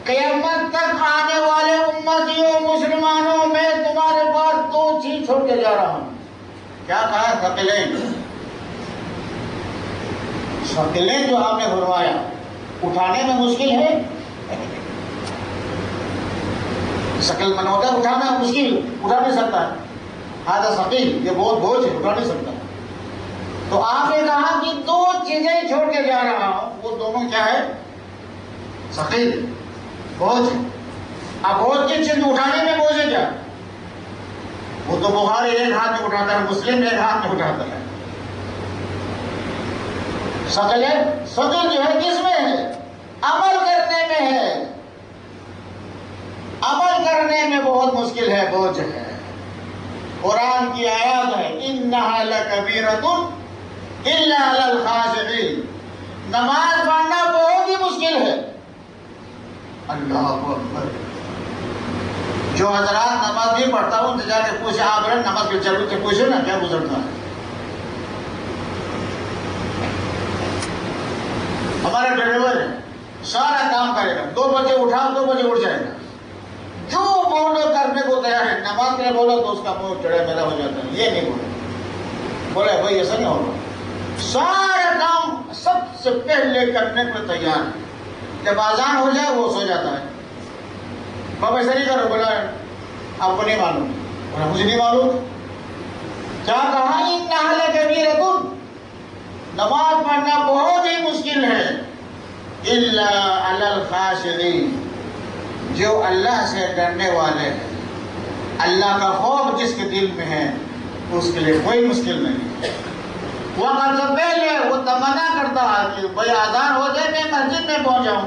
قیامت تک آنے والے امتیوں مسلمانوں میں تمہارے پاس 2 چیز چھوڑ کے جا رہا ہوں۔ کیا کہا؟ ثقلین، ثقلین جو آپ نے فرمایا اٹھانے میں مشکل ہے، ثقل من ہوتا ہے اٹھانا مشکل، اٹھا نہیں سکتا ہے، ہاتھ ثقیل، یہ بہت بوجھ ہے، اٹھا نہیں سکتا۔ تو آپ نے کہا کہ 2 چیزیں چھوڑ کے جا رہا ہوں، وہ دونوں کیا ہے؟ ثقیل، بوجھ ہے۔ اب بہت کی چیز اٹھانے میں بوجھ ہے کیا؟ وہ تو بخاری ایک ہاتھ میں اٹھاتا ہے، مسلم ایک ہاتھ میں اٹھاتا ہے. ثقل جو ہے کس میں ہے؟ عمل کرنے میں ہے. عمل کرنے میں بہت مشکل ہے، بوجھ ہے. قرآن کی آیات ہے انہا لکبیرۃ الا علی الخاشعین. نماز پڑھنا بہت ہی مشکل ہے. اللہ اکبر. جو حضرات نماز نہیں پڑھتا ان سے جا کے پوچھے، آپ نماز کے ضرورت سے پوچھو نا کیا گزرتا ہے. ہمارا ڈرائیور ہے، سارا کام کرے گا، 2 بجے اٹھا 2 بجے اٹھ جائے گا، جو بولو کرنے کو تیار ہے. نماز کے لیے بولو تو اس کا منہ چڑھا میرا ہو جاتا ہے. یہ نہیں بولے بھائی ایسا نہیں ہوگا. سارا کام سب سے پہلے کرنے کو تیار ہے. جب اذان ہو جائے وہ سو جاتا ہے. بابا ایسا نہیں کرو. بولا آپ کو نہیں معلوم. بولا مجھے نہیں معلوم. کیا کہا؟ انہا لکبیرۃ. نماز پڑھنا بہت ہی مشکل ہے. الا علی الخاشعین. جو اللہ سے ڈرنے والے ہیں، اللہ کا خوف جس کے دل میں ہے اس کے لیے کوئی مشکل نہیں. وقت سے پہلے وہ تمنا کرتا ہے کہ بھائی اذان ہو جائے میں مسجد میں پہنچ جاؤں.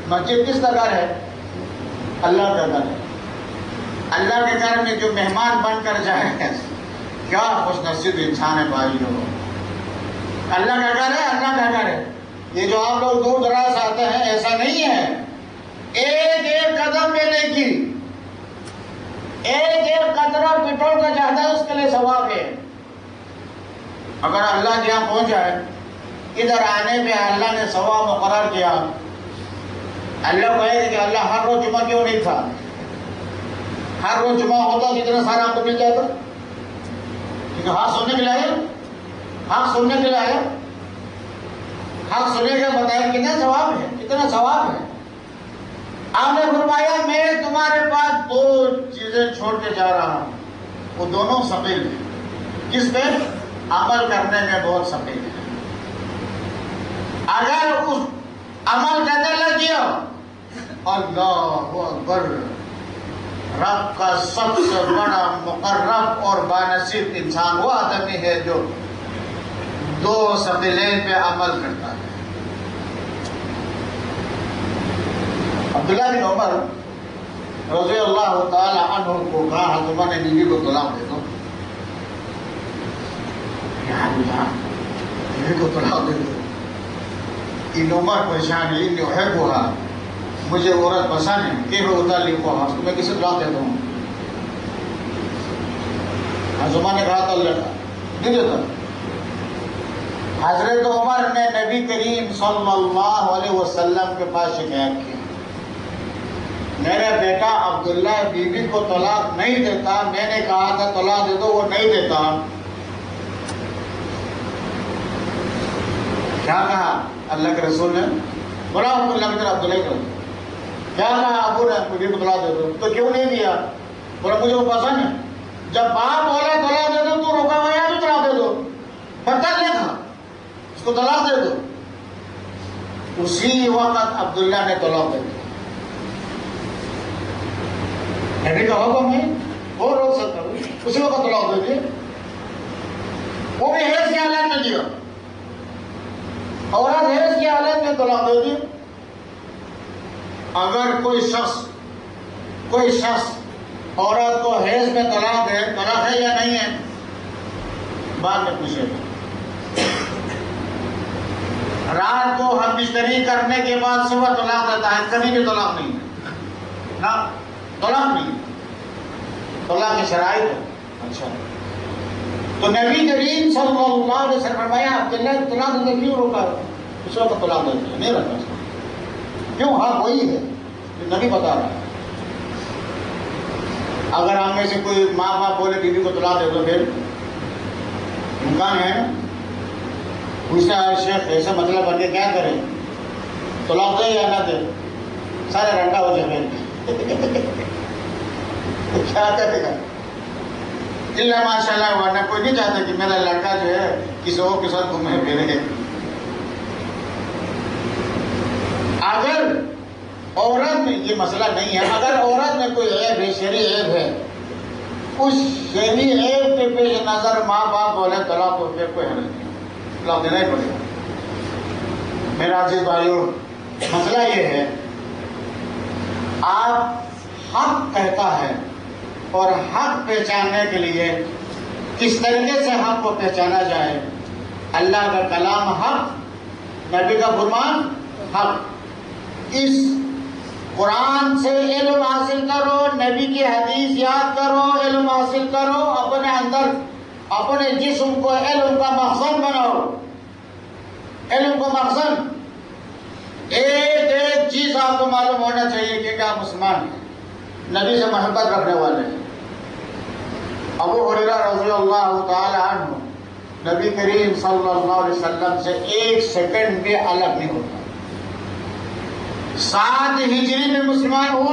مسجد کس کا گھر ہے؟ اللہ کا گھر ہے. اللہ کے گھر میں جو مہمان بن کر جائے کیا خوش نصیب انسان ہے بھائی لوگوں. اللہ کا گھر ہے، اللہ کا گھر ہے. یہ جو آپ لوگ دور دراز آتے ہیں ایسا نہیں ہے. ایک ایک قدم دینے کی، ایک ایک قطرہ پٹرول کا جاتا ہے اس کے لیے ثواب ہے. اگر اللہ کے یہاں پہنچ جائے، ادھر آنے پہ اللہ نے ثواب مقرر کیا. اللہ کہے کہ اللہ ہر روز جمعہ کیوں نہیں تھا؟ ہر روز جمعہ ہوتا تو اتنا سارا آپ کو مل جاتا. کیونکہ حق سننے کے لیے آئے، حق سننے کے لیے آئے. حق سننے کے بتائے کتنا ثواب ہے، کتنا ثواب ہے. آپ نے فرمایا میں تمہارے پاس 2 چیزیں چھوڑ کے جا رہا ہوں، وہ دونوں ثقیل ہیں. کس پہ؟ عمل کرنے میں بہت ثقیل ہے. اگر اس عمل کرنے لگ گیا، اللہ اکبر، رب کا سب سے بڑا مقرب اور بانصیب انسان وہ آدمی ہے جو 2 ثقیلین پہ عمل کرتا ہے. عبداللہ بن عمر رضی اللہ تعالی عنہ کو کہا تمہارے بیوی کو طلاق دے دو. بیوی کو طلاق دے دو. ابن عمر پریشان ہے، ابن احبها، مجھے عورت پسند ہے، کیف اطلقها، اس کو میں کسے طلاق دیتا ہوں. حضرت نے کہا تو نہیں دیتا. حضرت عمر نے نبی کریم صلی اللہ علیہ وسلم کے پاس شکایت کی، میرا بیٹا عبداللہ بیوی کو طلاق نہیں دیتا، میں نے کہا تھا طلاق دے دو وہ نہیں دیتا. کیا کہا اللہ کے رسول نے؟ بولا اللہ کے عبداللہ کو کیا کہا؟ ابو نے بیوی کو طلاق دے دو. تو کیوں نہیں دیا؟ بولا مجھے وہ پسند ہے. جب باپ بولا طلاق دے دو تو روکا ہوا یا بھی طلاق دے دو. پتہ نہیں تھا اس کو طلاق دے دو. اسی وقت عبداللہ نے طلاق دے دی. نبی کا حکم ہے وہ روک سکتا ہوں، اسی وقت طلاق دے دیے. وہ بھی حیض کی حالت میں دیا، عورت حیض کی حالت میں طلاق دے دی. اگر کوئی شخص عورت کو حیض میں طلاق دے، طلاق ہے یا نہیں ہے بعد میں پوچھے. رات کو ہم بستری کرنے کے بعد صبح طلاق دیتا ہے، کبھی بھی طلاق نہیں ہے نا، طلاق نہیں. طلاق کی شرائط ہے. اچھا تو نبی کریم صلی اللہ علیہ وسلم فرمایا عبداللہ طلاق دینے کیوں روکا؟ اس وقت طلاق دیتے نہیں رکھا. کیوں؟ ہاں وہی ہے نبی بتا رہا ہے. اگر ہم میں سے کوئی ماں باپ بولے بیوی کو طلاق دے دو پھر امکان ہے پوچھتا ہے شیخ ایسا مطلب بن کے کیا کریں؟ طلاق دے یا نہ دے؟ سارے رنڈا ہو جائے کیا کرے گا؟ اللہ ماشاء اللہ، ورنہ کوئی نہیں چاہتا کہ میرا لڑکا جو ہے کسی اور کے ساتھ گھومے پھرے. اگر عورت میں یہ مسئلہ نہیں ہے. اگر عورت میں کوئی عیب ہے، شرعی عیب ہے، اس شرعی عیب کے پیش نظر ماں باپ بولے طلاق کو، پھر کوئی حل نہیں، طلاق دینا ہی پڑے گا. میرا عزیز بھائیو، مسئلہ یہ ہے، آپ حق کہتا ہے اور حق پہچاننے کے لیے کس طریقے سے حق کو پہچانا جائے. اللہ کا کلام حق، نبی کا فرمان حق. اس قرآن سے علم حاصل کرو، نبی کی حدیث یاد کرو، علم حاصل کرو، اپنے اندر اپنے جسم کو علم کا مخزن بناؤ. علم کا مخزن، ایک ایک چیز آپ کو معلوم ہونا چاہیے کہ آپ مسلمان ہیں، نبی سے محبت رکھنے والے ہیں. ابو ہریرہ رضی اللہ تعالی عنہ نبی کریم صلی اللہ علیہ وسلم سے ایک سیکنڈ بھی الگ نہیں ہوتا. 7 ہجری میں مسلمان ہو،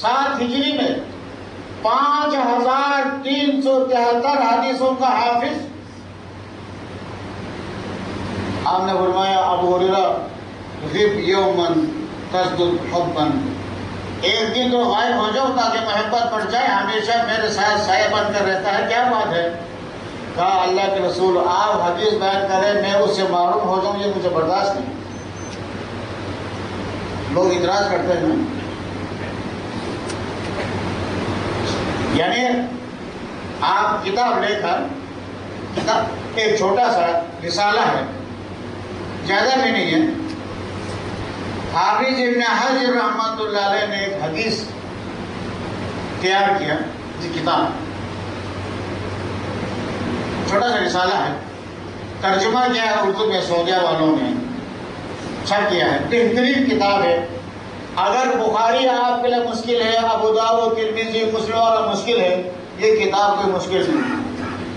7 ہجری میں 5373 حدیثوں کا حافظ. آپ نے فرمایا ابو ہریرہ غب یومن تزدد حبا، ایک دن تو غائب ہو جاؤ تاکہ محبت بڑھ جائے، ہمیشہ میرے ساتھ سایہ بن کر رہتا ہے. کیا بات ہے؟ کہا اللہ کے رسول آپ حدیث بیان کریں میں اس سے معروم ہو جاؤں، یہ مجھے برداشت نہیں. لوگ اعتراض کرتے ہیں، یعنی آپ کتاب لے کر، کتاب ایک چھوٹا سا رسالہ ہے، زیادہ بھی نہیں ہے. حافظ ابن حجر رحمۃ اللہ علیہ نے ایک حدیث تیار کیا، یہ کتاب چھوٹا سا رسالہ ہے، ترجمہ کیا ہے اردو میں سعودیہ والوں نے، چھپ کیا ہے، بہترین کتاب ہے. اگر بخاری آپ کے لیے مشکل ہے، ابو داؤد، ترمذی، مسلم والا مشکل ہے، یہ کتاب کوئی مشکل نہیں.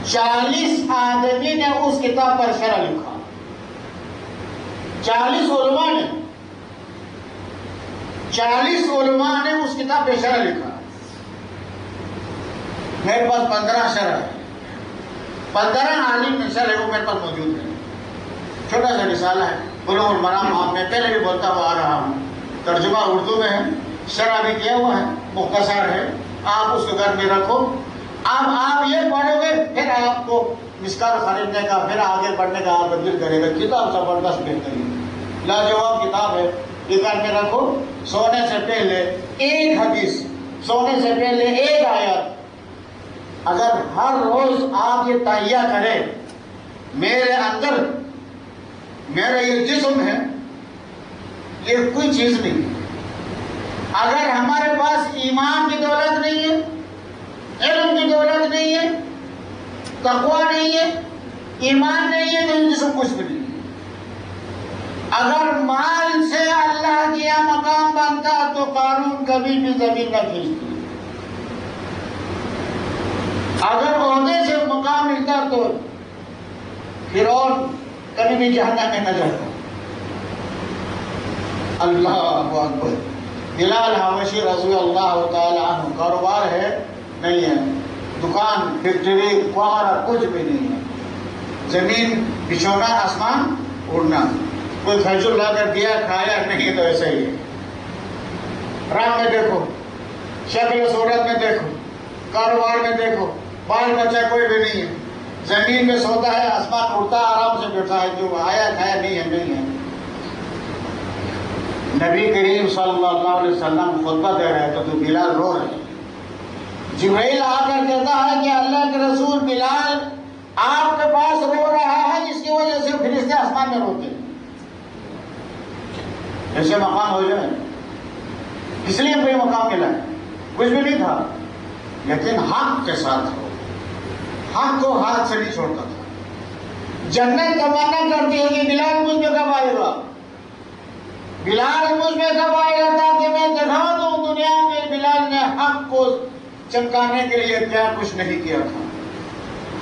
40 آدمی نے اس کتاب پر شرح لکھا، 40 علماء نے، 40 علماء نے اس کتاب پہ شرح لکھا. میرے پاس 15 شرح ہے، 15 عالم نے شرح وہ میرے پاس موجود ہے. چھوٹا سا رسالہ ہے، بلوغ المرام. میں پہلے بھی بولتا ہوا آ رہا ہوں، ترجمہ اردو میں ہے، شرح بھی کیا ہوا ہے، مختصر ہے. آپ اس کو گھر میں رکھو. اب آپ یہ پڑھو گے، پھر آپ کو مسکار خریدنے کا، پھر آگے بڑھنے کا آپ کا دل کرے گا. کتاب زبردست بہترین لاجواب کتاب ہے، یہ گھر میں رکھو. سونے سے پہلے ایک حدیث، سونے سے پہلے ایک آیت، اگر ہر روز آپ یہ تہیہ کریں، میرے اندر میرا یہ جسم ہے، یہ کوئی چیز نہیں. اگر ہمارے پاس ایمان کی دولت نہیں ہے، علم کی دولت نہیں ہے، تقوی نہیں ہے، ایمان نہیں ہے، تو یہ جسم کچھ بھی نہیں. اگر مال سے اللہ کیا مقام بنتا تو قارون کبھی بھی زمین نہ کھینچتی. اگر عہدے سے مقام ملتا تو فرعون کبھی بھی جہنم میں نہ جاتا. اللہ اکبر. بلال حبشی رضی اللہ تعالی عنہ، کاروبار ہے نہیں ہے، دکان، فیکٹری، کوارا کچھ بھی نہیں ہے، زمین بچھونا، آسمان اڑنا. کوئی کھجور لا کر دیا، کھایا نہیں تو ایسے ہی ہے. رنگ میں دیکھو، شکل و صورت میں دیکھو، کاروبار میں دیکھو، بال بچہ کوئی بھی نہیں ہے. زمین میں سوتا ہے، آسمان اڑتا ہے، آرام سے بیٹھا ہے، جو آیا کھایا نہیں ہے، نہیں ہے. نبی کریم صلی اللہ علیہ وسلم خطبہ دے رہے تو بلال رو رہے. جبرائیل آ کر کہتا ہے کہ اللہ کے رسول بلال آپ کے پاس رو رہا ہے، جس کی وجہ سے فرشتے آسمان میں روتے ہیں. ایسے مقام ہو جائے، اس لیے کوئی مقام ملا ہے، کچھ بھی نہیں تھا، لیکن حق کے ساتھ ہو. حق کو ہاتھ سے نہیں چھوڑتا تھا. جنت تمنا کرتی ہے کہ بلال مجھ میں کب آئے گا، بلال مجھ میں کب آئے گا، تاکہ میں دکھا دوں دنیا میں بلال نے حق کو چمکانے کے لیے کیا کچھ نہیں کیا تھا،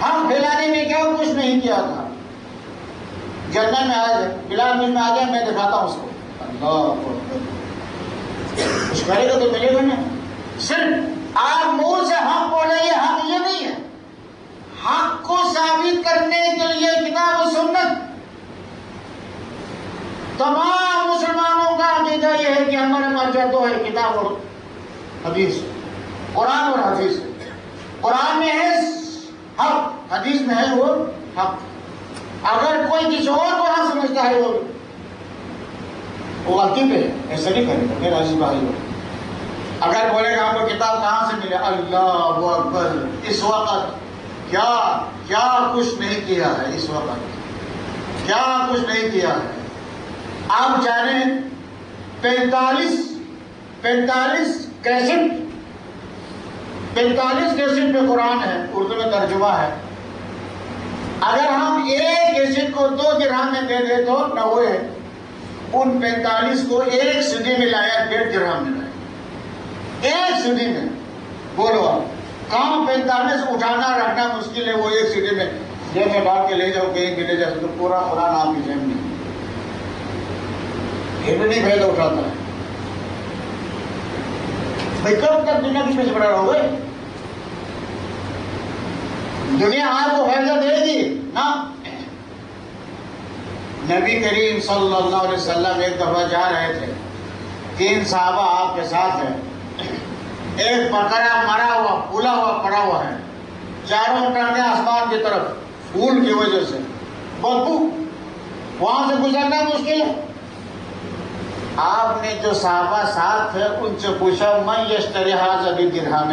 حق پھیلانے میں کیا کچھ نہیں کیا تھا. جنت میں آ جائے، بلال مجھ میں آ جائے، میں دکھاتا ہوں اس کو. اللہ کچھ کرے گا تو ملے گا نا. صرف آپ منہ سے حق بولے، یہ حق یہ نہیں ہے. حق کو ثابت کرنے کے لیے کتاب و سنت تمام مسلمانوں کا عقیدہ یہ ہے کہ ہمارا مانچا تو ہے کتاب اور حدیث، قرآن اور حدیث۔ قرآن میں ہے حق، حدیث میں ہے وہ حق۔ اگر کوئی کسی اور کو حق سمجھتا ہے وہ غلطی پہ ہے، ایسا نہیں کرے گا میرا عزیز بھائی۔ اگر بولے گا ہم کو کتاب کہاں سے ملے، اللہ اکبر، اس وقت کیا کچھ نہیں کیا ہے، اس وقت کیا کچھ نہیں کیا ہے۔ آپ جانیں 45 کیسٹ پہ قرآن ہے، اردو میں ترجمہ ہے۔ اگر ہم ایک کیسٹ کو 2 درہم میں دے دیں تو نہ ہوئے، ان 45 کو ایک سیدھی میں لایا 1.5 درہم میں لایا، ایک سیدھی میں۔ بولو آپ کام 45 اٹھانا رکھنا مشکل ہے، وہ ایک سیدھی میں جیب میں ڈال کے لے جاؤ، کہیں بھی لے جاؤ تو پورا قرآن آپ کی جیب میں، یہ بھی نہیں فائدہ اٹھاتا ہے۔ بھائی کب تک دنیا کی پیچھے پڑا رہو گے؟ دنیا آپ کو فائدہ دے گی نا؟ نبی کریم صلی اللہ علیہ وسلم ایک دفعہ جا رہے تھے، 3 صحابہ آپ کے ساتھ ہیں، ایک بکرا مرا ہوا پھولا ہوا پڑا ہوا ہے، چاروں ٹانگیں آسمان کی طرف، پھول کی وجہ سے بدبو، وہاں سے گزرنا مشکل ہے۔ آپ نے جو صحابہ ساتھ تھے ان سے پوچھا من یشتری ھذا بدرہم،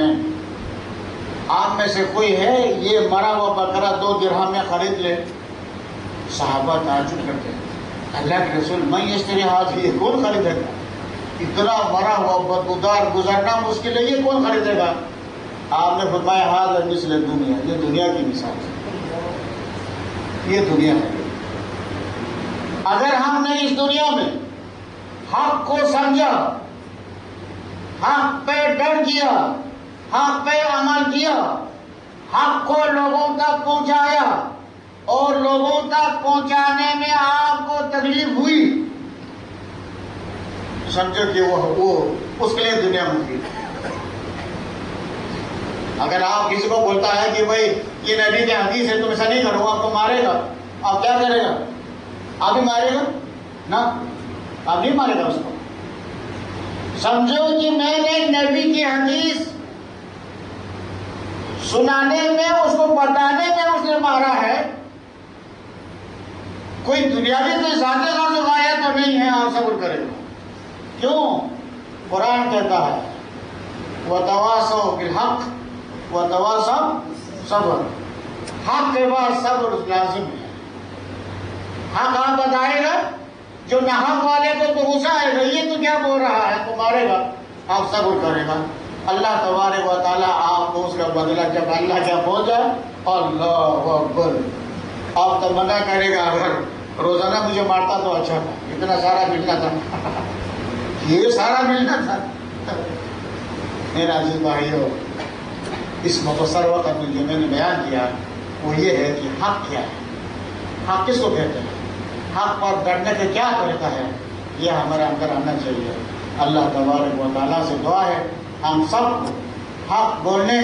آپ میں سے کوئی ہے یہ مرا ہوا بکرا 2 درہم میں خرید لے؟ صحابہ تعجب کرتے ہیں، اللہ کے رسول من یشتری ھذا، یہ کون خریدے گا؟ اتنا مرا ہوا بدبودار گزرنا مشکل ہے، یہ کون خریدے گا؟ آپ نے فرمایا ھذا مثل الدنیا، یہ دنیا کی مثال ہے، یہ دنیا ہے۔ اگر ہم نے اس دنیا میں حق کو سمجھا، حق پہ ڈر کیا، حق پہ عمل کیا، حق کو لوگوں تک پہنچایا اور لوگوں تک پہنچانے میں آپ کو تکلیف ہوئی، سمجھو کہ وہ اس کے لیے دنیا مفید ہے۔ اگر آپ کسی کو بولتا ہے کہ بھائی یہ نبی کی حدیث ہے تم ایسا نہیں کرو، آپ کو مارے گا، آپ کیا کرے گا؟ آپ بھی مارے گا نا؟ آپ نہیں مارے گا اس کو۔ سمجھو کہ میں نے نبی کی حدیث سنانے میں، اس کو بتانے میں اس نے مارا ہے، کوئی دنیاوی کوئی ذاتی غرض غایت تو نہیں ہے، آپ صبر کرے گا۔ کیوں؟ قرآن کہتا ہے وَتَوَاصَوْا بِالْحَقِّ وَتَوَاصَوْا صبر، حق کے بعد صبر لازم ہے۔ حق آپ بتائے گا، جو نحق والے کو تو غصہ آئے گا، یہ تو کیا بول رہا ہے، تو مارے گا، آپ صبر کرے گا، اللہ تبارک و تعالیٰ آپ کو اس کا بدلہ جب اللہ کیا پہنچ جائے، اللہ اکبر، آپ تو منع کرے گا اگر روزانہ مجھے مارتا تو اچھا تھا، اتنا سارا ملنا تھا، یہ سارا ملنا تھا۔ میرا عزیز بھائیو، اس مختصر وقت میں جو میں نے بیان کیا وہ یہ ہے کہ حق کیا ہے، حق کس کو کہتے ہیں، حق پر ڈرنے کا کیا طریقہ ہے، یہ ہمارے اندر آنا چاہیے۔ اللہ تبارک و تعالیٰ سے دعا ہے ہم سب کو حق بولنے،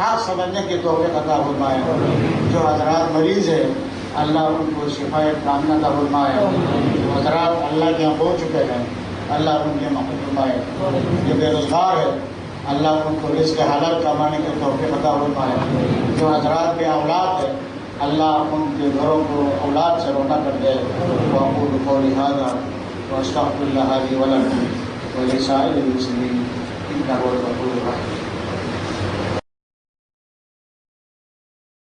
حق سمجھنے کی توفیق عطا فرمائے۔ جو حضرات مریض ہے اللہ ان کو شفا کاملہ عطا فرمائے، جو حضرات اللہ کے یہاں پہنچ چکے ہیں اللہ ان کے مغفرت فرمائے، جو بے روزگار ہے اللہ ان کو رزق حلال کمانے کی توفیق عطا فرمائے، جو حضرات بے اولاد ہے اللہ ان کے گھروں کو اولاد سے رونا کر دے۔ وأقول قولي هذا وأستغفر الله لي ولكم ولسائر المسلمين إنه هو الغفور الرحيم۔